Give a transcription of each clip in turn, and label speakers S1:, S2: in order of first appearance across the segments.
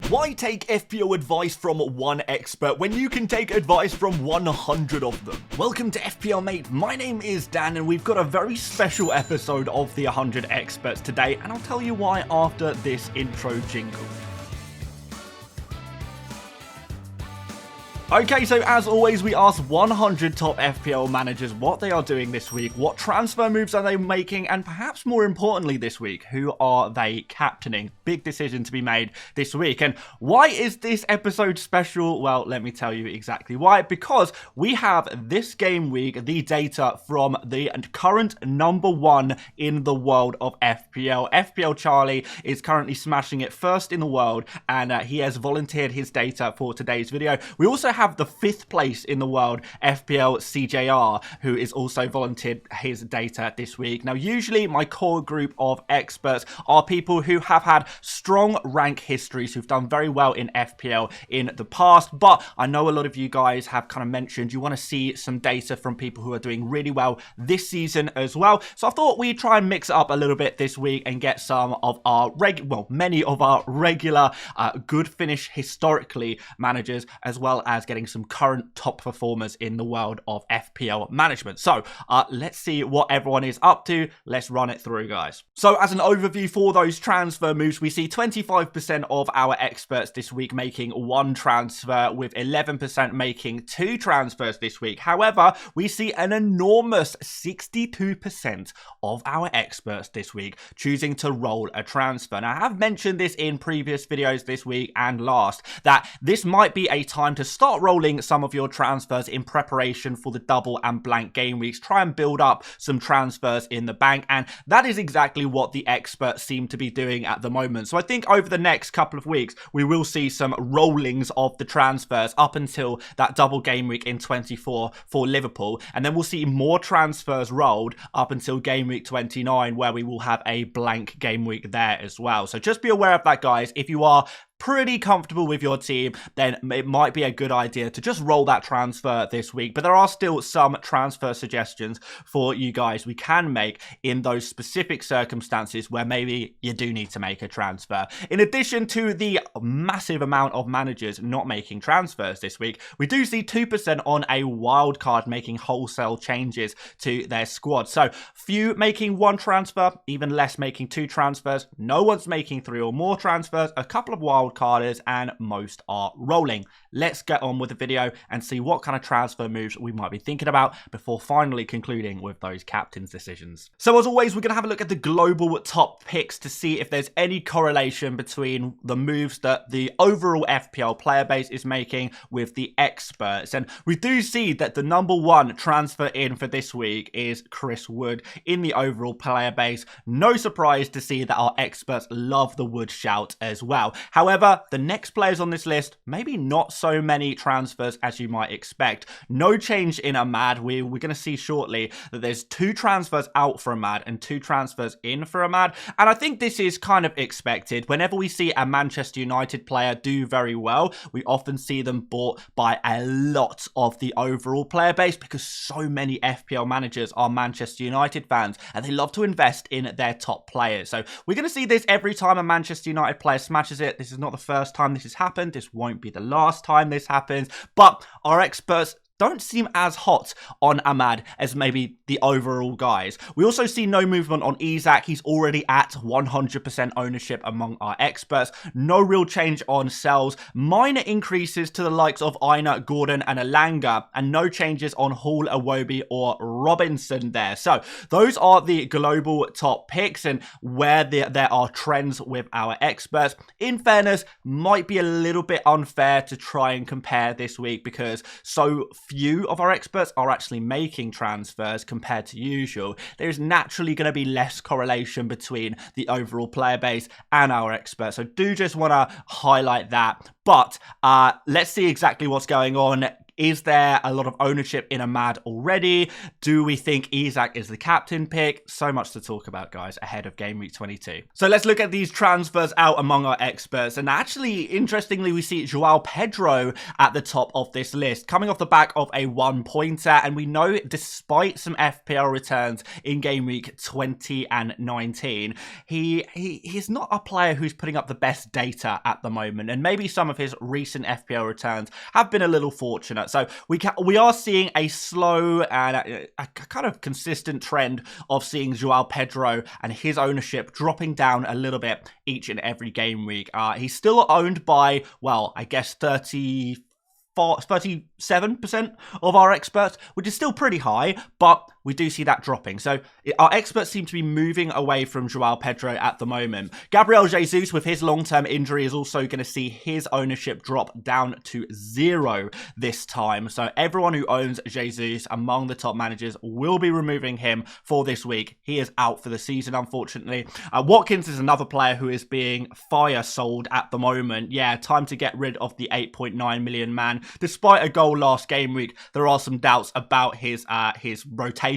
S1: Why take FPL advice from one expert when you can take advice from 100 of them? Welcome to FPL Mate, my name is Dan and we've got a very special episode of the 100 experts today, and I'll tell you why after this intro jingle. Okay, so as always, we ask 100 top FPL managers what they are doing this week, what transfer moves are they making, and perhaps more importantly this week, who are they captaining? Big decision to be made this week. And why is this episode special? Well, let me tell you exactly why. Because we have this game week the data from the current #1 in the world of FPL. FPL Charlie is currently smashing it first in the world, and he has volunteered his data for today's video. We also have the 5th place in the world, FPL CJR, who is also volunteered his data this week. Now, usually my core group of experts are people who have had strong rank histories, who've done very well in FPL in the past, but I know a lot of you guys have kind of mentioned you want to see some data from people who are doing really well this season as well. So I thought we'd try and mix it up a little bit this week and get some of our many of our regular good finish historically managers, as well as getting some current top performers in the world of FPL management. So let's see what everyone is up to. Let's run it through, guys. So as an overview for those transfer moves, we see 25% of our experts this week making 1 transfer, with 11% making 2 transfers this week. However, we see an enormous 62% of our experts this week choosing to roll a transfer. Now, I have mentioned this in previous videos this week and last, that this might be a time to start rolling some of your transfers in preparation for the double and blank game weeks. Try and build up some transfers in the bank, and that is exactly what the experts seem to be doing at the moment. So I think over the next couple of weeks we will see some rollings of the transfers up until that double game week in 24 for Liverpool, and then we'll see more transfers rolled up until game week 29, where we will have a blank game week there as well. So just be aware of that, guys. If you are pretty comfortable with your team, then it might be a good idea to just roll that transfer this week. But there are still some transfer suggestions for you guys we can make in those specific circumstances where maybe you do need to make a transfer. In addition to the massive amount of managers not making transfers this week, we do see 2% on a wild card making wholesale changes to their squad. So few making 1 transfer, even less making 2 transfers. No one's making 3 or more transfers. A couple of wild carders, and most are rolling. Let's get on with the video and see what kind of transfer moves we might be thinking about before finally concluding with those captain's decisions. So as always, we're going to have a look at the global top picks to see if there's any correlation between the moves that the overall FPL player base is making with the experts. And we do see that the #1 transfer in for this week is Chris Wood in the overall player base. No surprise to see that our experts love the Wood shout as well. However, the next players on this list, maybe not so many transfers as you might expect. No change in Ahmad. We're going to see shortly that there's 2 transfers out for Ahmad and 2 transfers in for Ahmad. And I think this is kind of expected. Whenever we see a Manchester United player do very well, we often see them bought by a lot of the overall player base, because so many FPL managers are Manchester United fans and they love to invest in their top players. So we're going to see this every time a Manchester United player smashes it. This is not the first time this has happened. This won't be the last time this happens, but our experts don't seem as hot on Ahmad as maybe the overall guys. We also see no movement on Isak. He's already at 100% ownership among our experts. No real change on Sells. Minor increases to the likes of Aina, Gordon and Alanga, and no changes on Hall, Iwobi or Robinson there. So those are the global top picks and where there are trends with our experts. In fairness, might be a little bit unfair to try and compare this week, because so few of our experts are actually making transfers compared to usual. There's naturally going to be less correlation between the overall player base and our experts. So do just want to highlight that. But let's see exactly what's going on Is there a lot of ownership in Ahmad already? Do we think Isak is the captain pick? So much to talk about, guys, ahead of Game Week 22. So let's look at these transfers out among our experts. And actually, interestingly, we see Joao Pedro at the top of this list, coming off the back of a 1-pointer. And we know, despite some FPL returns in Game Week 20 and 19, he's not a player who's putting up the best data at the moment. And maybe some of his recent FPL returns have been a little fortunate. So we are seeing a slow and a kind of consistent trend of seeing Joao Pedro and his ownership dropping down a little bit each and every game week. He's still owned by, well, I guess 37% of our experts, which is still pretty high, but we do see that dropping. So our experts seem to be moving away from Joao Pedro at the moment. Gabriel Jesus, with his long-term injury, is also going to see his ownership drop down to 0 this time. So everyone who owns Jesus among the top managers will be removing him for this week. He is out for the season, unfortunately. Watkins is another player who is being fire sold at the moment. Yeah, time to get rid of the 8.9 million man. Despite a goal last game week, there are some doubts about his rotation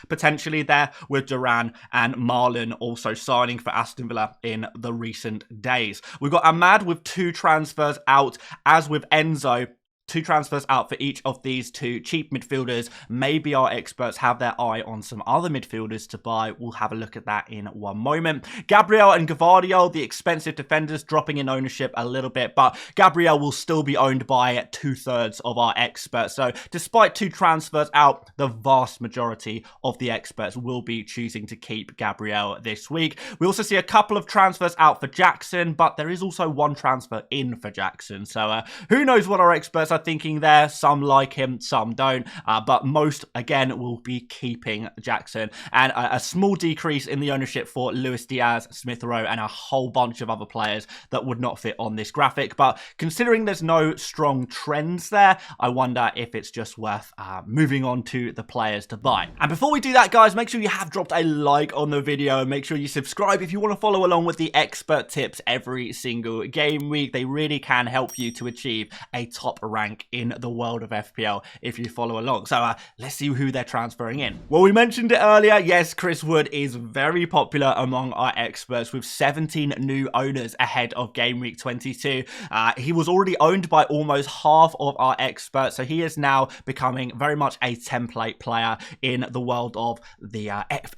S1: potentially there, with Duran and Marlon also signing for Aston Villa in the recent days. We've got Ahmad with 2 transfers out, as with Enzo. 2 transfers out for each of these 2 cheap midfielders. Maybe our experts have their eye on some other midfielders to buy. We'll have a look at that in one moment. Gabriel and Gavardio, the expensive defenders, dropping in ownership a little bit, but Gabriel will still be owned by 2/3 of our experts. So despite 2 transfers out, the vast majority of the experts will be choosing to keep Gabriel this week. We also see a couple of transfers out for Jackson, but there is also 1 transfer in for Jackson. So who knows what our experts are thinking there. Some like him, some don't, but most, again, will be keeping Jackson. And a small decrease in the ownership for Luis Diaz, Smith Rowe, and a whole bunch of other players that would not fit on this graphic. But considering there's no strong trends there, I wonder if it's just worth moving on to the players to buy. And before we do that, guys, make sure you have dropped a like on the video, and make sure you subscribe if you want to follow along with the expert tips every single game week. They really can help you to achieve a top rank in the world of FPL if you follow along. So let's see who they're transferring in. Well, we mentioned it earlier. Yes, Chris Wood is very popular among our experts, with 17 new owners ahead of Game Week 22. He was already owned by almost half of our experts, so he is now becoming very much a template player in the world of the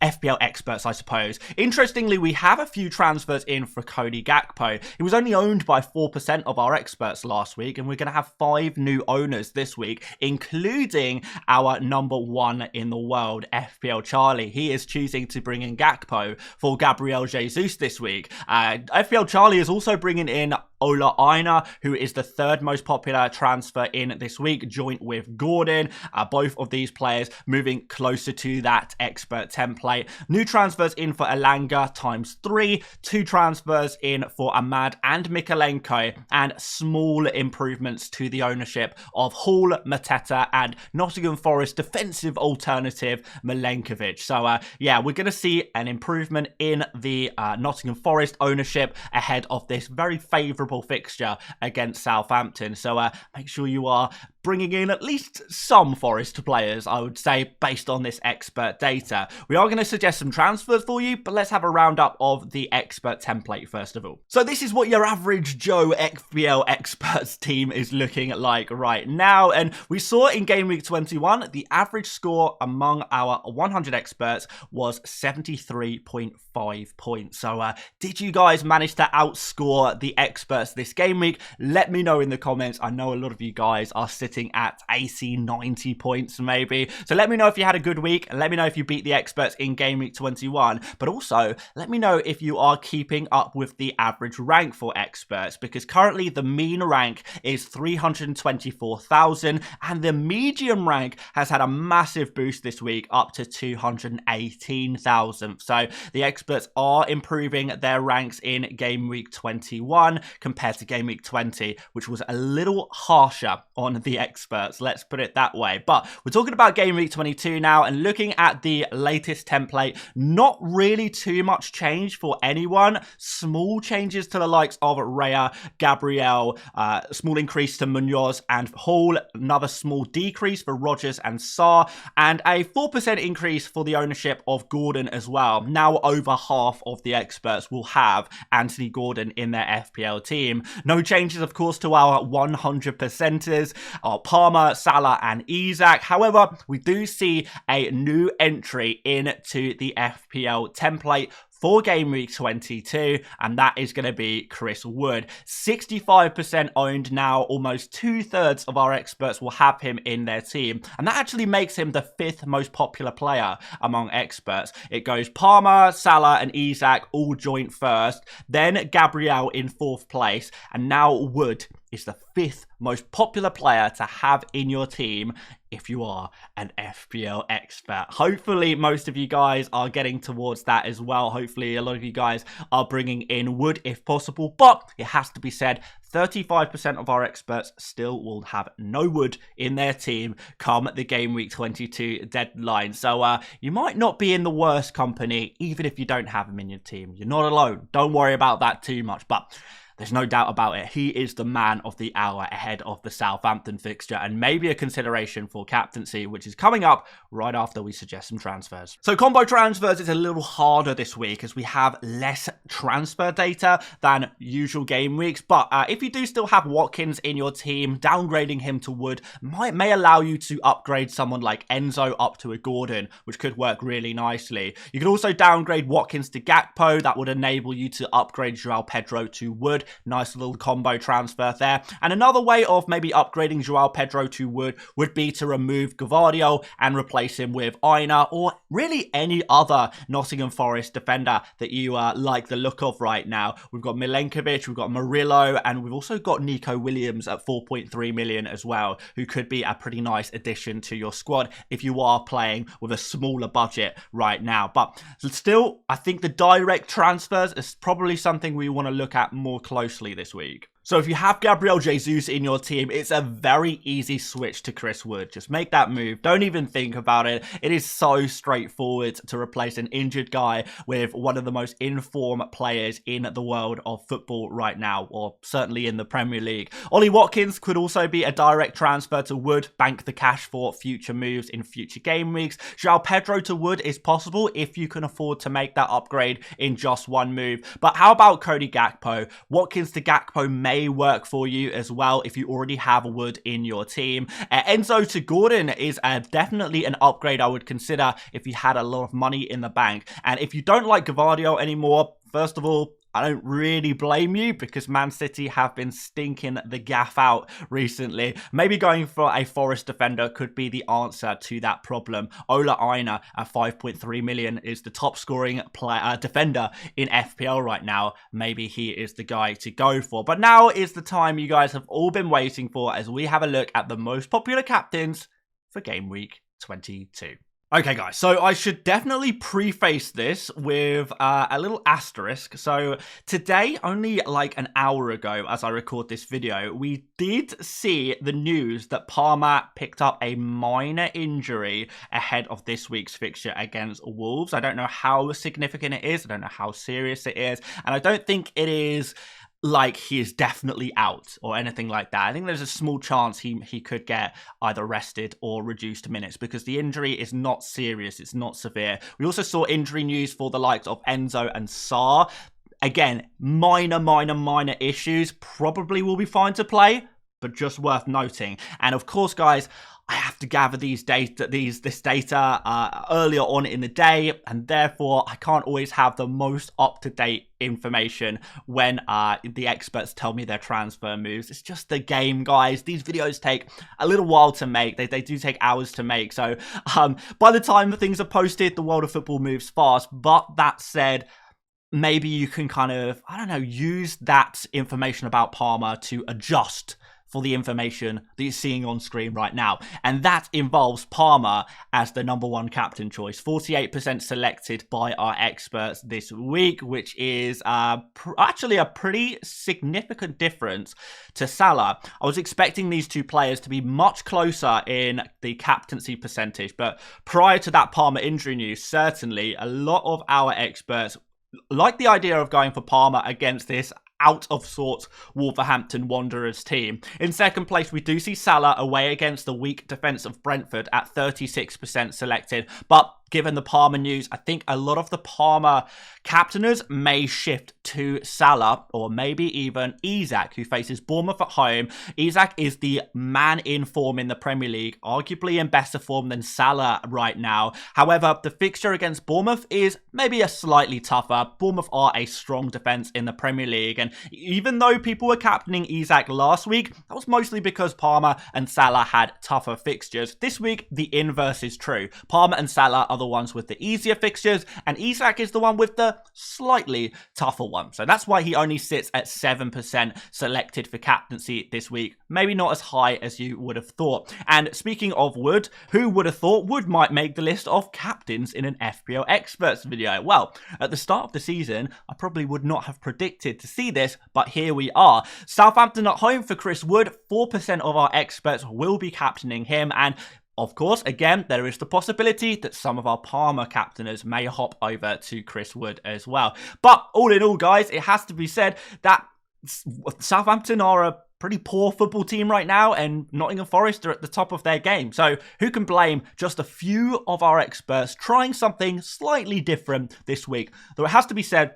S1: FPL experts, I suppose. Interestingly, we have a few transfers in for Cody Gakpo. He was only owned by 4% of our experts last week, and we're going to have 5 new owners this week, including our #1 in the world, FPL Charlie. He is choosing to bring in Gakpo for Gabriel Jesus this week. FPL Charlie is also bringing in Ola Aina, who is the 3rd most popular transfer in this week, joint with Gordon. Both of these players moving closer to that expert template. New transfers in for Elanga ×3, 2 transfers in for Ahmad and Mikalenko, and small improvements to the ownership of Hall, Mateta, and Nottingham Forest defensive alternative Milenkovic. So yeah, we're going to see an improvement in the Nottingham Forest ownership ahead of this very favourable fixture against Southampton. So make sure you are bringing in at least some Forest players, I would say, based on this expert data. We are going to suggest some transfers for you, but let's have a roundup of the expert template first of all. So this is what your average Joe FPL experts team is looking like right now. And we saw in Game Week 21, the average score among our 100 experts was 73.5 points. So did you guys manage to outscore the experts this game week? Let me know in the comments. I know a lot of you guys are sitting at 80, 90 points maybe. So let me know if you had a good week, and let me know if you beat the experts in Game Week 21. But also, let me know if you are keeping up with the average rank for experts, because currently the mean rank is 324,000, and the medium rank has had a massive boost this week up to 218,000. So the experts are improving their ranks in Game Week 21 compared to Game Week 20, which was a little harsher on the Experts, let's put it that way. But we're talking about Game Week 22 now, and looking at the latest template, not really too much change for anyone. Small changes to the likes of Raya, Gabriel, small increase to Munoz and Hall, another small decrease for Rodgers and Sarr, and a 4% increase for the ownership of Gordon as well. Now over half of the experts will have Anthony Gordon in their FPL team. No changes, of course, to our 100%ers, Palmer, Salah and Isak. However, we do see a new entry into the FPL template for Game Week 22, and that is going to be Chris Wood. 65% owned now, almost 2/3 of our experts will have him in their team, and that actually makes him the 5th most popular player among experts. It goes Palmer, Salah and Isak all joint first, then Gabriel in 4th place, and now Wood is the 5th most popular player to have in your team if you are an FPL expert. Hopefully most of you guys are getting towards that as well. Hopefully a lot of you guys are bringing in Wood if possible, but it has to be said, 35% of our experts still will have no Wood in their team come the Game Week 22 deadline. So you might not be in the worst company, even if you don't have him in your team. You're not alone. Don't worry about that too much, but there's no doubt about it. He is the man of the hour ahead of the Southampton fixture, and maybe a consideration for captaincy, which is coming up right after we suggest some transfers. So combo transfers is a little harder this week as we have less transfer data than usual game weeks. But if you do still have Watkins in your team, downgrading him to Wood may allow you to upgrade someone like Enzo up to a Gordon, which could work really nicely. You can also downgrade Watkins to Gakpo. That would enable you to upgrade Joao Pedro to Wood. Nice little combo transfer there. And another way of maybe upgrading Joao Pedro to Wood would be to remove Gavardio and replace him with Aina, or really any other Nottingham Forest defender that you like the look of right now. We've got Milenkovic, we've got Murillo, and we've also got Nico Williams at 4.3 million as well, who could be a pretty nice addition to your squad if you are playing with a smaller budget right now. But still, I think the direct transfers is probably something we want to look at more closely this week. So if you have Gabriel Jesus in your team, it's a very easy switch to Chris Wood. Just make that move. Don't even think about it. It is so straightforward to replace an injured guy with one of the most informed players in the world of football right now, or certainly in the Premier League. Ollie Watkins could also be a direct transfer to Wood. Bank the cash for future moves in future game weeks. Joao Pedro to Wood is possible if you can afford to make that upgrade in just one move. But how about Cody Gakpo? Watkins to Gakpo may work for you as well if you already have a Wood in your team. Enzo to Gordon is definitely an upgrade I would consider if you had a lot of money in the bank. And if you don't like Gavardio anymore, first of all, I don't really blame you, because Man City have been stinking the gaff out recently. Maybe going for a Forest defender could be the answer to that problem. Ola Aina at 5.3 million is the top scoring defender in FPL right now. Maybe he is the guy to go for. But now is the time you guys have all been waiting for, as we have a look at the most popular captains for Game Week 22. Okay, guys, so I should definitely preface this with a little asterisk. So today, only like an hour ago, as I record this video, we did see the news that Palmer picked up a minor injury ahead of this week's fixture against Wolves. I don't know how significant it is. I don't know how serious it is. And I don't think it is like he is definitely out or anything like that. I think there's a small chance he could get either rested or reduced minutes, because the injury is not serious, it's not severe. We also saw injury news for the likes of Enzo and Sarr. Again, minor issues, probably will be fine to play, but just worth noting. And of course, guys, I have to gather this data earlier on in the day, and therefore I can't always have the most up-to-date information when the experts tell me their transfer moves. It's just the game, guys. These videos take a little while to make. They do take hours to make. So by the time things are posted, the world of football moves fast. But that said, maybe you can kind of, I don't know, use that information about Palmer to adjust for the information that you're seeing on screen right now. And that involves Palmer as the #1 captain choice. 48% selected by our experts this week, which is actually a pretty significant difference to Salah. I was expecting these two players to be much closer in the captaincy percentage, but prior to that Palmer injury news, certainly a lot of our experts like the idea of going for Palmer against this out of sorts Wolverhampton Wanderers team. In second place, we do see Salah away against the weak defence of Brentford at 36% selected. But given the Palmer news, I think a lot of the Palmer captainers may shift to Salah or maybe even Isak, who faces Bournemouth at home. Isak is the man in form in the Premier League, arguably in better form than Salah right now. However, the fixture against Bournemouth is maybe a slightly tougher. Bournemouth are a strong defence in the Premier League, and even though people were captaining Isak last week, that was mostly because Palmer and Salah had tougher fixtures. This week, the inverse is true. Palmer and Salah are the ones with the easier fixtures, and Isak is the one with the slightly tougher one. So that's why he only sits at 7% selected for captaincy this week. Maybe not as high as you would have thought. And speaking of Wood, who would have thought Wood might make the list of captains in an FPL Experts video? Well, at the start of the season, I probably would not have predicted to see this, but here we are. Southampton at home for Chris Wood. 4% of our experts will be captaining him, and of course, again, there is the possibility that some of our Palmer captainers may hop over to Chris Wood as well. But all in all, guys, it has to be said that Southampton are a pretty poor football team right now, and Nottingham Forest are at the top of their game. So who can blame just a few of our experts trying something slightly different this week? Though it has to be said,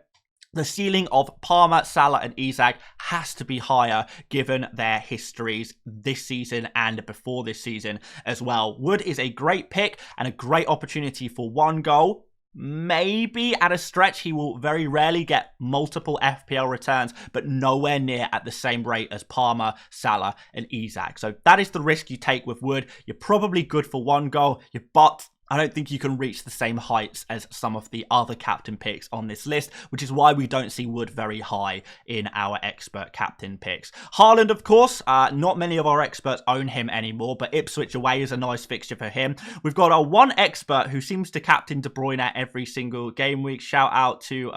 S1: the ceiling of Palmer, Salah and Isak has to be higher given their histories this season and before this season as well. Wood is a great pick and a great opportunity for one goal. Maybe at a stretch he will very rarely get multiple FPL returns, but nowhere near at the same rate as Palmer, Salah and Isak. So that is the risk you take with Wood. You're probably good for one goal, but I don't think you can reach the same heights as some of the other captain picks on this list, which is why we don't see Wood very high in our expert captain picks. Haaland, of course, not many of our experts own him anymore, but Ipswich away is a nice fixture for him. We've got our one expert who seems to captain De Bruyne every single game week. Shout out to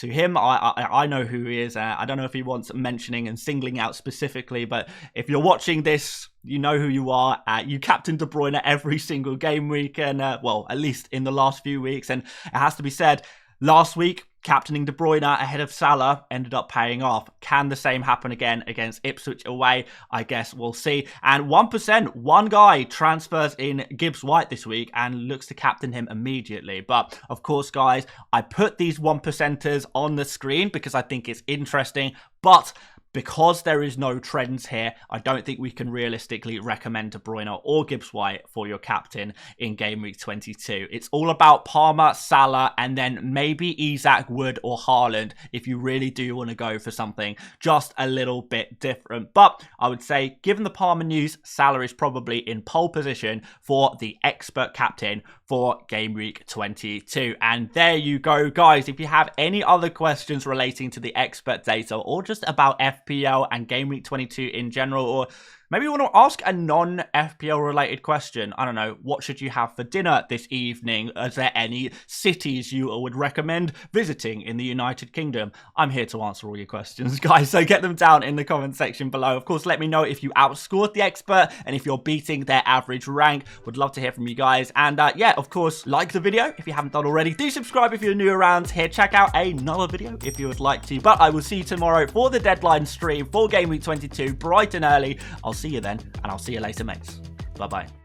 S1: him. I know who he is. I don't know if he wants mentioning and singling out specifically, but if you're watching this, you know who you are. You captain De Bruyne every single game week, and well, at least in the last few weeks. And it has to be said, last week, captaining De Bruyne ahead of Salah ended up paying off. Can the same happen again against Ipswich away? I guess we'll see. And 1%, one guy transfers in Gibbs White this week and looks to captain him immediately. But of course, guys, I put these 1%ers on the screen because I think it's interesting, but because there is no trends here, I don't think we can realistically recommend De Bruyne or Gibbs White for your captain in Game Week 22. It's all about Palmer, Salah, and then maybe Isak, Wood, or Haaland if you really do want to go for something just a little bit different. But I would say, given the Palmer news, Salah is probably in pole position for the expert captain for Game Week 22. And there you go, guys. If you have any other questions relating to the expert data or just about FPL and Game Week 22 in general, or maybe you want to ask a non-FPL related question. I don't know, what should you have for dinner this evening? Is there any cities you would recommend visiting in the United Kingdom? I'm here to answer all your questions, guys, so get them down in the comment section below. Of course, let me know if you outscored the expert and if you're beating their average rank. Would love to hear from you guys. And yeah, of course, like the video if you haven't done already. Do subscribe if you're new around here. Check out another video if you would like to. But I will see you tomorrow for the deadline stream for Game Week 22, bright and early. I'll see you then, and I'll see you later, mates. Bye-bye.